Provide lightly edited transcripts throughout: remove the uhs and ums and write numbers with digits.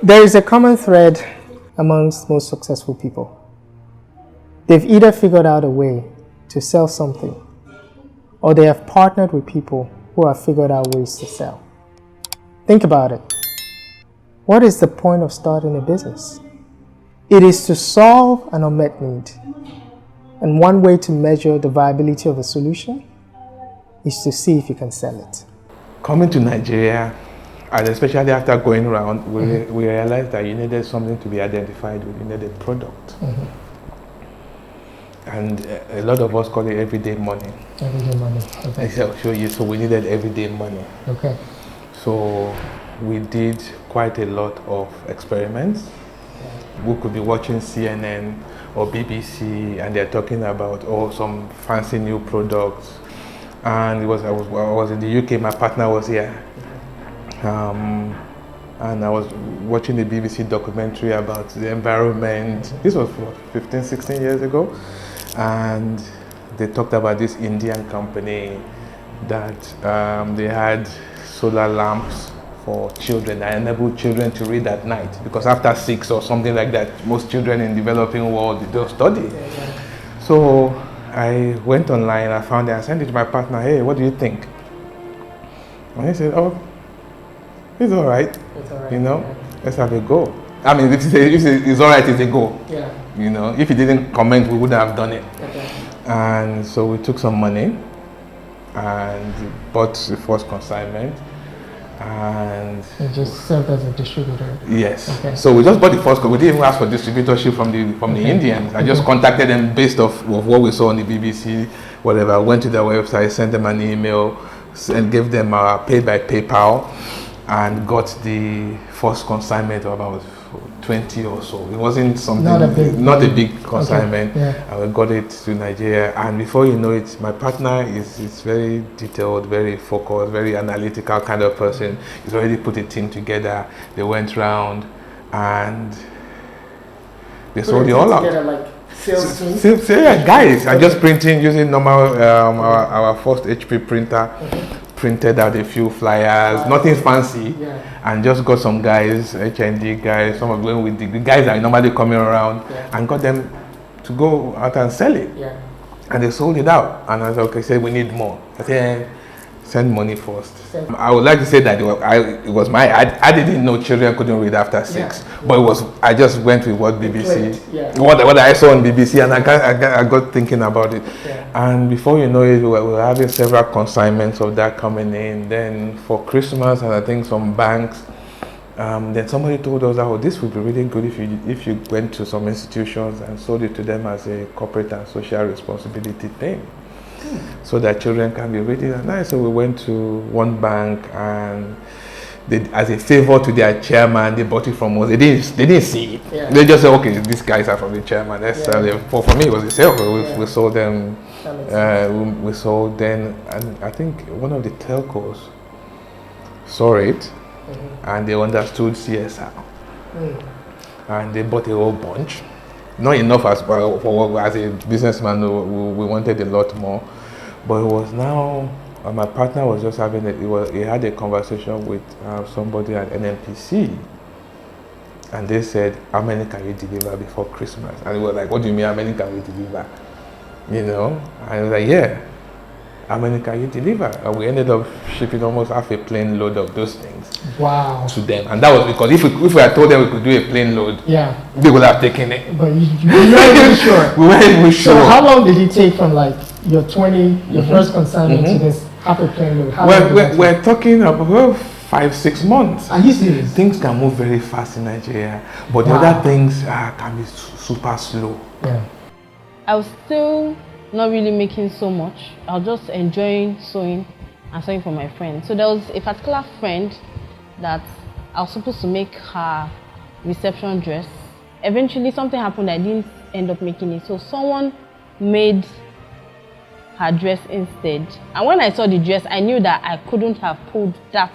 There is a common thread amongst most successful people. They've either figured out a way to sell something, or they have partnered with people who have figured out ways to sell. Think about it. What is the point of starting a business? It is to solve an unmet need. And one way to measure the viability of a solution is to see if you can sell it. Coming to Nigeria, and especially after going around, we realized that you needed something to be identified with. You needed a product. And a lot of us call it everyday money. Everyday money. Okay. I'll show you. So we needed everyday money. Okay. So we did quite a lot of experiments. We could be watching CNN or BBC, and they're talking about some fancy new products. And I was in the UK. My partner was here. And I was watching the BBC documentary about the environment. This was 15, 16 years ago. And they talked about this Indian company that they had solar lamps for children that enabled children to read at night. Because after 6 or something like that, most children in the developing world, they don't study. So I went online, I found it, I sent it to my partner, hey, what do you think? And he said, oh, it's all right. It's all right. You know, let's have a go. I mean, if it's all right, it's a go. Yeah. You know, if he didn't comment, we wouldn't have done it. Okay. And so we took some money and bought the first consignment. And it just served as a distributor. Yes. Okay. So we just bought the first. We didn't even ask for distributorship from the Indians. I just contacted them based off of what we saw on the BBC, whatever. I went to their website, sent them an email, and gave them paid by PayPal, and got the first consignment of about 20 or so. It wasn't something, not a big consignment. Okay. Yeah. And we got it to Nigeria. And before you know it, my partner is very detailed, very focused, very analytical kind of person. He's already put a team together. They went round and they sold it all out. Like sales team? Yeah, guys, I'm just printing using normal, our first HP printer. Printed out a few flyers, nothing fancy, and just got some guys, HND guys, some of them with the guys that are normally coming around, and got them to go out and sell it. And they sold it out. And I said, okay, said we need more. I said, send money first. I would like to say that I didn't know children couldn't read after 6, but I just went with what BBC, what I saw on BBC, and I got thinking about it. And before you know it, we were having several consignments of that coming in. Then for Christmas, and I think some banks, then somebody told us, oh, this would be really good if you went to some institutions and sold it to them as a corporate and social responsibility thing. So that children can be reading at night. So we went to one bank, and they, as a favor to their chairman, they bought it from us. They didn't see it. They just said, okay, these guys are from the chairman. Let's sell them. For me, it was a sale. We sold them. We sold then, and I think one of the telcos saw it, and they understood CSR, and they bought a whole bunch. Not enough as a businessman, we wanted a lot more. But it was now, my partner was just having he had a conversation with somebody at NNPC, and they said, how many can you deliver before Christmas? And we were like, what do you mean, how many can we deliver? You know? And I was like, yeah, how many can you deliver? And we ended up shipping almost half a plane load of those things. Wow. To them. And that was because if we had told them we could do a plane load, they would have taken it. But you weren't even sure. We weren't even sure. So how long did it take from like your first consignment to this half a plane load? We're talking about 5-6 months. Are you serious? Things can move very fast in Nigeria, but the other things can be super slow. Yeah. I was still not really making so much. I was just enjoying sewing and sewing for my friend. So there was a particular friend that I was supposed to make her reception dress. Eventually something happened, I didn't end up making it. So someone made her dress instead. And when I saw the dress, I knew that I couldn't have pulled that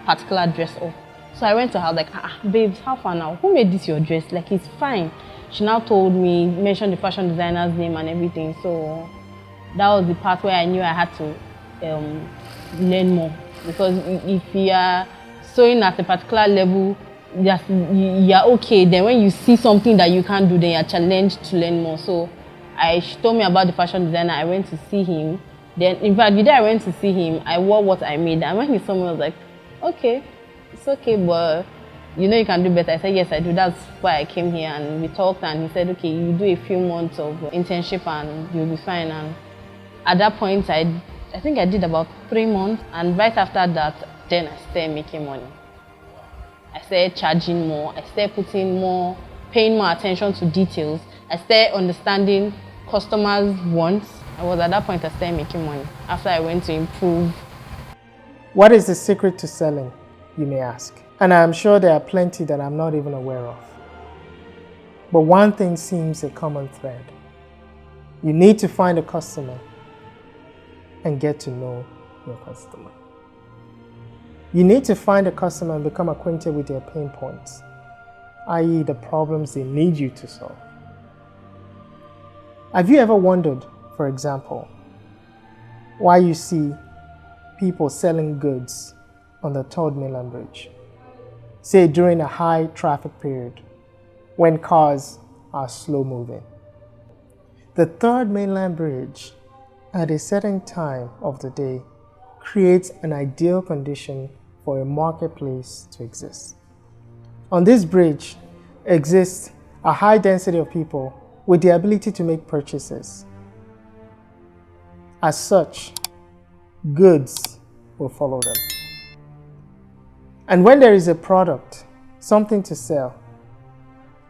particular dress off. So I went to her like, babes, how far now? Who made this your dress? Like, it's fine. She now told me, mentioned the fashion designer's name and everything. So that was the part where I knew I had to learn more. Because if you are sewing at a particular level you're okay. Then when you see something that you can't do, then you're challenged to learn more. So she told me about the fashion designer. I went to see him. Then, in fact, the day I went to see him, I wore what I made. And when he saw me, I was like, okay, it's okay, but you know you can do better. I said, yes, I do. That's why I came here. And we talked, and he said, okay, you do a few months of internship and you'll be fine. And at that point, I think I did about 3 months. And right after that, then I started making money. I started charging more. I started paying more attention to details. I started understanding customers' wants. I was at that point I started making money after I went to improve. What is the secret to selling, you may ask? And I'm sure there are plenty that I'm not even aware of. But one thing seems a common thread. You need to find a customer and get to know your customer. You need to find a customer and become acquainted with their pain points, i.e. the problems they need you to solve. Have you ever wondered, for example, why you see people selling goods on the Third Mainland Bridge, say during a high traffic period when cars are slow moving? The Third Mainland Bridge at a certain time of the day creates an ideal condition for a marketplace to exist. On this bridge exists a high density of people with the ability to make purchases. As such, goods will follow them. And when there is a product, something to sell,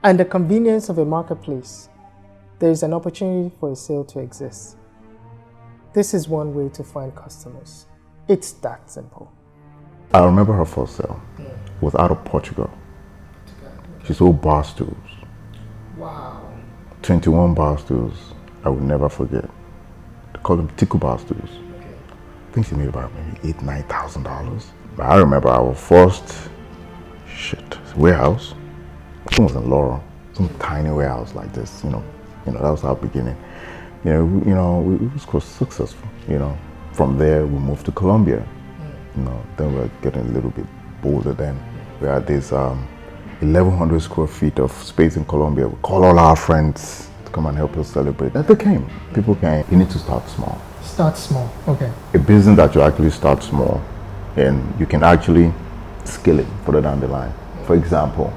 and the convenience of a marketplace, there is an opportunity for a sale to exist. This is one way to find customers. It's that simple. I remember her first sale. It was out of Portugal. She sold bar stools. Wow. 21 bar stools. I would never forget. They call them Tiku bar stools. Okay. I think she made about maybe $8,000-9,000. But I remember our first warehouse. It was in Laurel, some tiny warehouse like this. You know, that was our beginning. It was quite successful. From there we moved to Colombia. Then we were getting a little bit bolder. Then we had this 1,100 square feet of space in Colombia. We called all our friends to come and help us celebrate. And they came. People came. You need to start small. Start small. Okay. A business that you actually start small, and you can actually scale it further down the line. For example,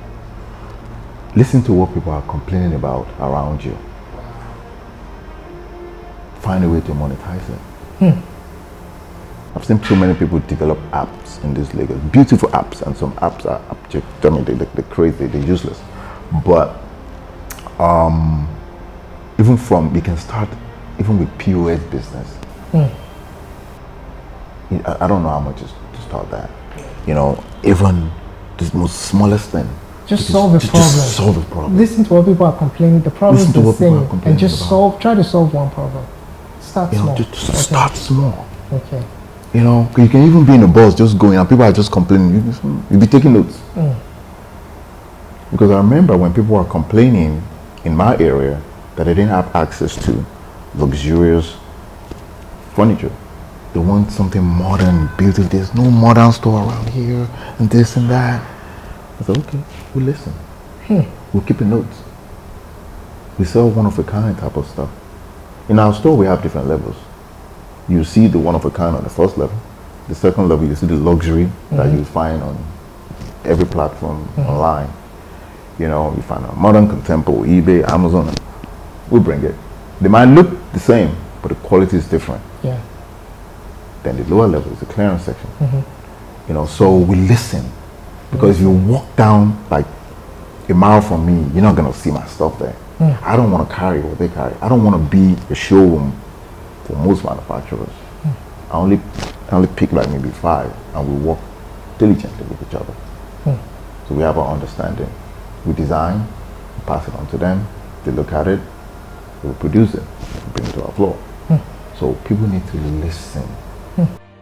listen to what people are complaining about around you. Find a way to monetize it. I've seen so many people develop apps in this Lagos, beautiful apps, and some apps are abject. I mean, they're crazy, they're useless. But you can start even with POS business. I don't know how much to start that. Even the most smallest thing. Just solve a problem. Just solve a problem. Listen to what people are complaining. The problem is the same, and just try to solve one problem. Start small. Just start small. Okay. You can even be in a bus just going and people are just complaining. You'll be taking notes. Because I remember when people were complaining in my area that they didn't have access to luxurious furniture. They want something modern, beautiful. There's no modern store around here and this and that. I said, okay, we'll listen. We'll keep notes. We sell one-of-a-kind type of stuff. In our store, we have different levels. You see the one-of-a-kind on the first level. The second level, you see the luxury that you find on every platform online. You find a modern, contemporary, eBay, Amazon. We bring it. They might look the same, but the quality is different. Yeah. Then the lower level is the clearance section. So we listen. Because if you walk down like a mile from me, you're not going to see my stuff there. I don't want to carry what they carry. I don't want to be a showroom for most manufacturers. I only pick like maybe 5, and we work diligently with each other. So we have our understanding. We design, we pass it on to them, they look at it, we produce it, we bring it to our floor. So people need to listen.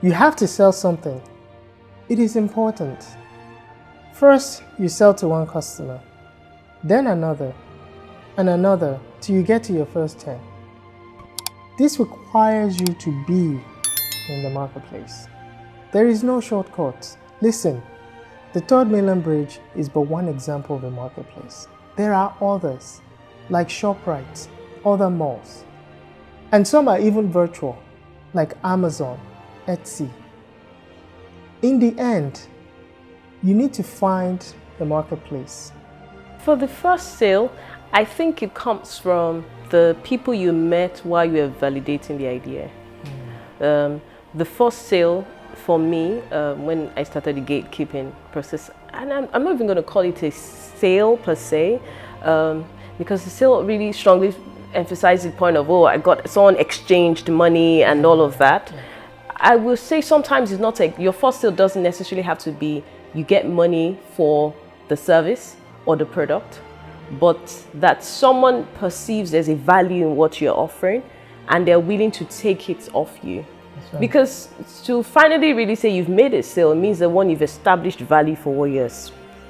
You have to sell something. It is important. First, you sell to one customer, then another, and another, till you get to your first 10. This requires you to be in the marketplace. There is no shortcut. Listen, The Third Mainland Bridge is but one example of a marketplace. There are others, like ShopRite, other malls. And some are even virtual, like Amazon, Etsy. In the end, you need to find the marketplace. For the first sale, I think it comes from the people you met while you were validating the idea. The first sale for me, when I started the gatekeeping process, and I'm not even going to call it a sale per se, because the sale really strongly emphasizes the point of, oh, someone exchanged money and all of that. I will say sometimes it's not your first sale doesn't necessarily have to be you get money for the service or the product, but that someone perceives there's a value in what you're offering and they're willing to take it off you. Right. Because to finally really say you've made a sale, it means that one, you've established value for what you're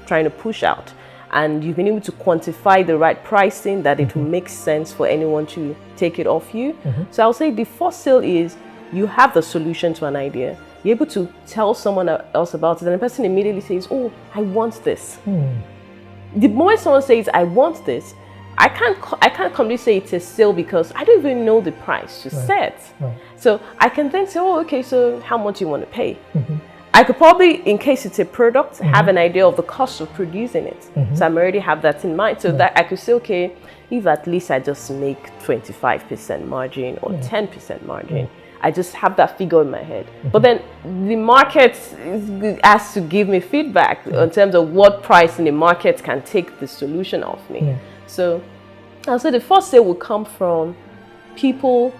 trying to push out, and you've been able to quantify the right pricing that it will make sense for anyone to take it off you. So I'll say the first sale is you have the solution to an idea. You're able to tell someone else about it, and the person immediately says, oh, I want this. The moment someone says, I want this, I can't completely say it's a sale because I don't even know the price to set. So I can then say, oh, okay, so how much you want to pay? I could probably, in case it's a product, have an idea of the cost of producing it. So I already have that in mind. So that I could say, okay, if at least I just make 25% margin or 10% margin, I just have that figure in my head. But then the market has to give me feedback in terms of what price in the market can take the solution off me. So I'll say the first sale will come from people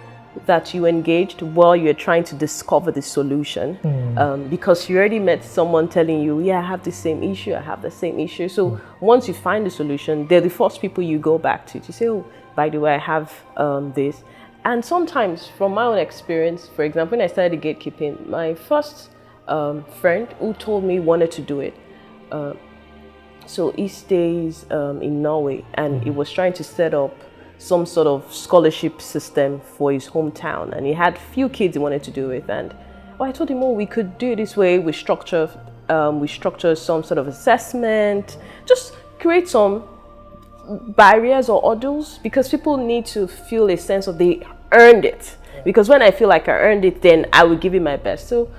that you engaged while you're trying to discover the solution, because you already met someone telling you, yeah, I have the same issue, I have the same issue. So once you find the solution, they're the first people you go back to say, oh, by the way, I have this. And sometimes from my own experience, for example, when I started gatekeeping, my first friend who told me wanted to do it. So he stays in Norway, and he was trying to set up some sort of scholarship system for his hometown, and he had few kids he wanted to do it. And I told him, oh, we could do it this way. We structure some sort of assessment, just create some barriers or hurdles, because people need to feel a sense of they earned it. Because when I feel like I earned it, then I will give it my best. So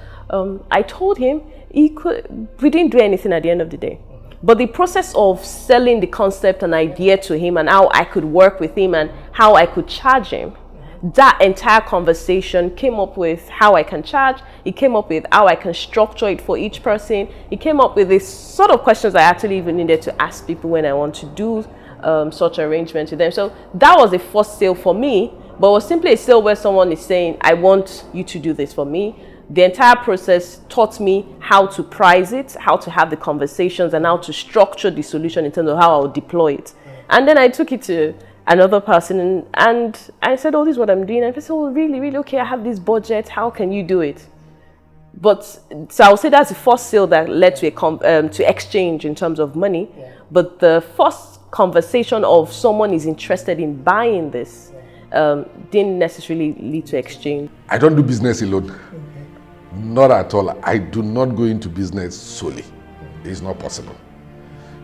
I told him we didn't do anything at the end of the day. But the process of selling the concept and idea to him, and how I could work with him and how I could charge him, that entire conversation came up with how I can charge. It came up with how I can structure it for each person. It came up with the sort of questions I actually even needed to ask people when I want to do such arrangement with them. So that was the first sale for me, but it was simply a sale where someone is saying, I want you to do this for me. The entire process taught me how to price it, how to have the conversations, and how to structure the solution in terms of how I would deploy it. And then I took it to another person, and I said, oh, this is what I'm doing. And they said, oh, really, really? Okay, I have this budget. How can you do it? But so I would say that's the first sale that led to to exchange in terms of money. But the first conversation of someone is interested in buying this didn't necessarily lead to exchange. I don't do business alone. Not at all. I do not go into business solely. It's not possible.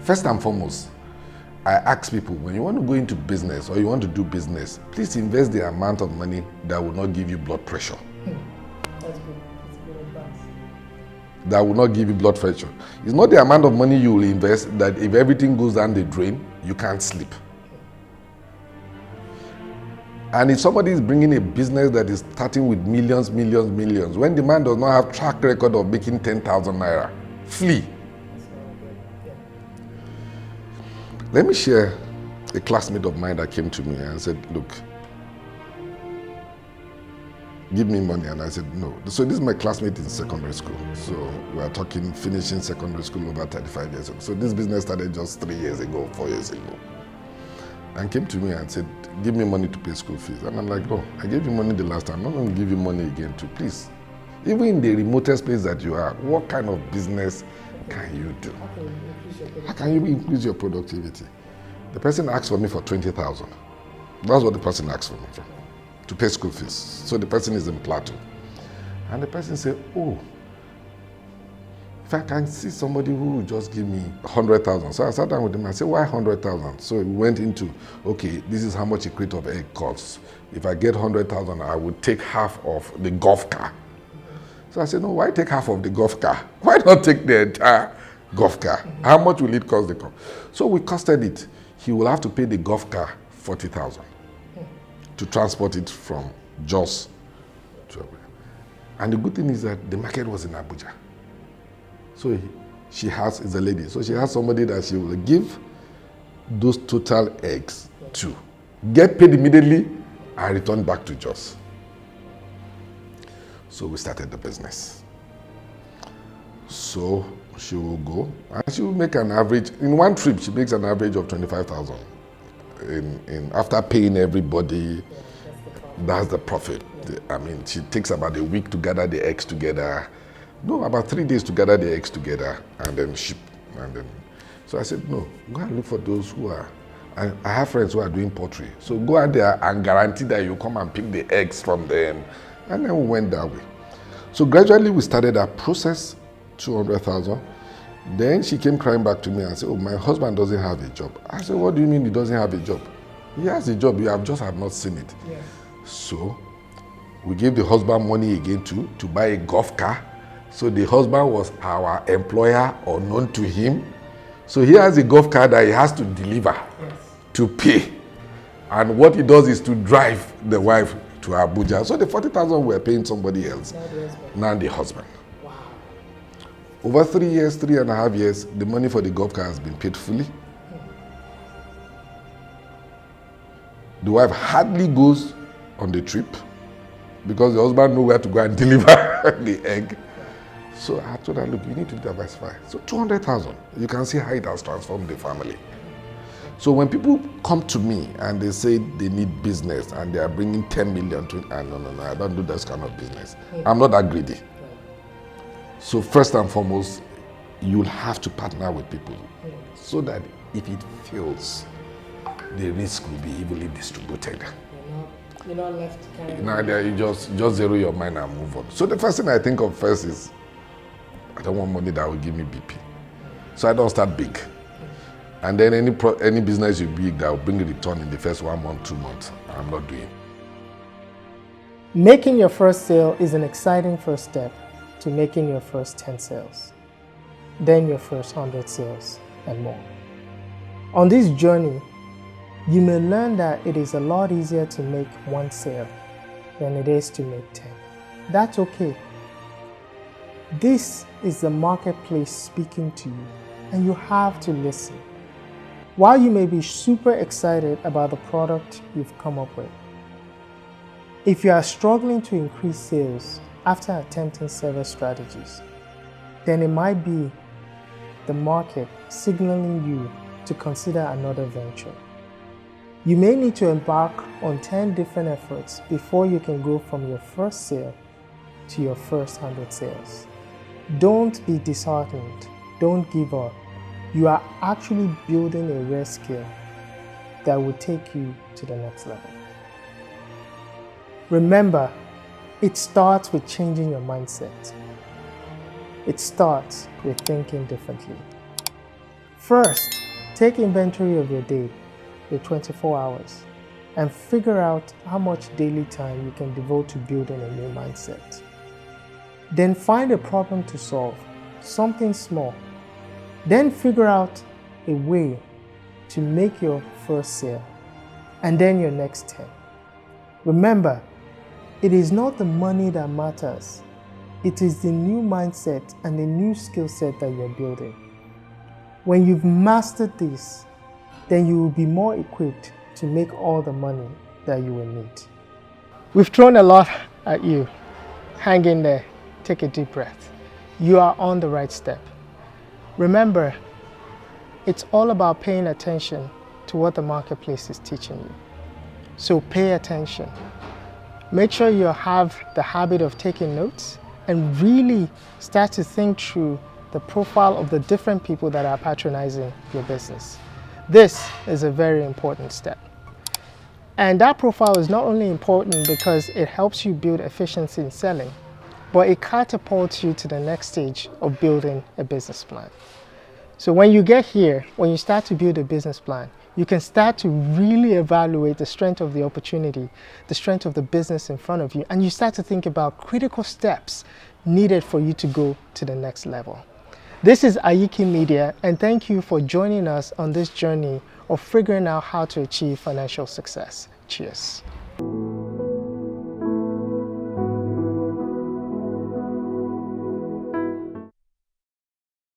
First and foremost, I ask people, when you want to go into business or you want to do business, please invest the amount of money that will not give you blood pressure. That's good. That's good advice. That will not give you blood pressure. It's not the amount of money you will invest that if everything goes down the drain, you can't sleep. And if somebody is bringing a business that is starting with millions, when the man does not have track record of making 10,000 naira, flee. Let me share a classmate of mine that came to me and said, look, give me money. And I said, no. So this is my classmate in secondary school. So we are talking finishing secondary school over 35 years ago. So this business started just 3 years ago, 4 years ago. And came to me and said, give me money to pay school fees. And I'm like, oh, I gave you money the last time. I'm not going to give you money again too, please. Even in the remotest place that you are, what kind of business can you do? How can you increase your productivity? The person asked for me for 20,000. That's what the person asked for me for, to pay school fees. So the person is in Plateau. And the person said, oh, if I can see somebody who will just give me 100,000. So I sat down with him and said, why 100,000? So we went into, okay, this is how much a crate of egg costs. If I get 100,000, I would take half of the golf car. So I said, no, why take half of the golf car? Why not take the entire golf car? How much will it cost the car? So we costed it. He will have to pay the golf car 40,000 to transport it from Jos to Abuja. And the good thing is that the market was in Abuja. So she is a lady. So she has somebody that she will give those total eggs to, get paid immediately, and return back to Jos. So we started the business. So she will go and she will make an average, in one trip she makes an average of 25,000. After paying everybody, that's the profit. I mean, she takes about a week to gather the eggs together. No, about 3 days to gather the eggs together and then ship. So I said, no, go and look for those who are, I have friends who are doing poultry. So go out there and guarantee that you come and pick the eggs from them. And then we went that way. So gradually we started our process, 200,000. Then she came crying back to me and said, oh, my husband doesn't have a job. I said, what do you mean he doesn't have a job? He has a job, you have not seen it. Yeah. So we gave the husband money again to buy a golf car. So the husband was our employer, unknown to him. So he has a golf car that he has to deliver, to pay. And what he does is to drive the wife to Abuja. So the 40,000 we're paying somebody else. Now the husband. Wow. Over 3.5 years, the money for the golf car has been paid fully. The wife hardly goes on the trip because the husband knows where to go and deliver the egg. So I told her, look, you need to diversify. So 200,000, you can see how it has transformed the family. So when people come to me and they say they need business and they are bringing 10 million to, no, I don't do this kind of business. I'm not that greedy. So first and foremost, you'll have to partner with people so that if it fails, the risk will be evenly distributed. You're not left carrying. You just zero your mind and move on. So the first thing I think of first is, I don't want money that will give me BP. So I don't start big. And then any business you big that will bring a return in the first 1 month, 2 months, I'm not doing. Making your first sale is an exciting first step to making your first 10 sales, then your first 100 sales, and more. On this journey, you may learn that it is a lot easier to make 1 sale than it is to make 10. That's okay. This is the marketplace speaking to you, and you have to listen. While you may be super excited about the product you've come up with, if you are struggling to increase sales after attempting several strategies, then it might be the market signaling you to consider another venture. You may need to embark on 10 different efforts before you can go from your first sale to your first 100 sales. Don't be disheartened. Don't give up. You are actually building a rare skill that will take you to the next level. Remember, it starts with changing your mindset. It starts with thinking differently. First, take inventory of your day, your 24 hours, and figure out how much daily time you can devote to building a new mindset. Then find a problem to solve, something small. Then figure out a way to make your first sale, and then your next 10. Remember, it is not the money that matters. It is the new mindset and the new skill set that you're building. When you've mastered this, then you will be more equipped to make all the money that you will need. We've thrown a lot at you. Hang in there. Take a deep breath. You are on the right step. Remember, it's all about paying attention to what the marketplace is teaching you. So pay attention. Make sure you have the habit of taking notes and really start to think through the profile of the different people that are patronizing your business. This is a very important step. And that profile is not only important because it helps you build efficiency in selling, but it catapults you to the next stage of building a business plan. So when you get here, when you start to build a business plan, you can start to really evaluate the strength of the opportunity, the strength of the business in front of you, and you start to think about critical steps needed for you to go to the next level. This is Ayiki Media, and thank you for joining us on this journey of figuring out how to achieve financial success. Cheers.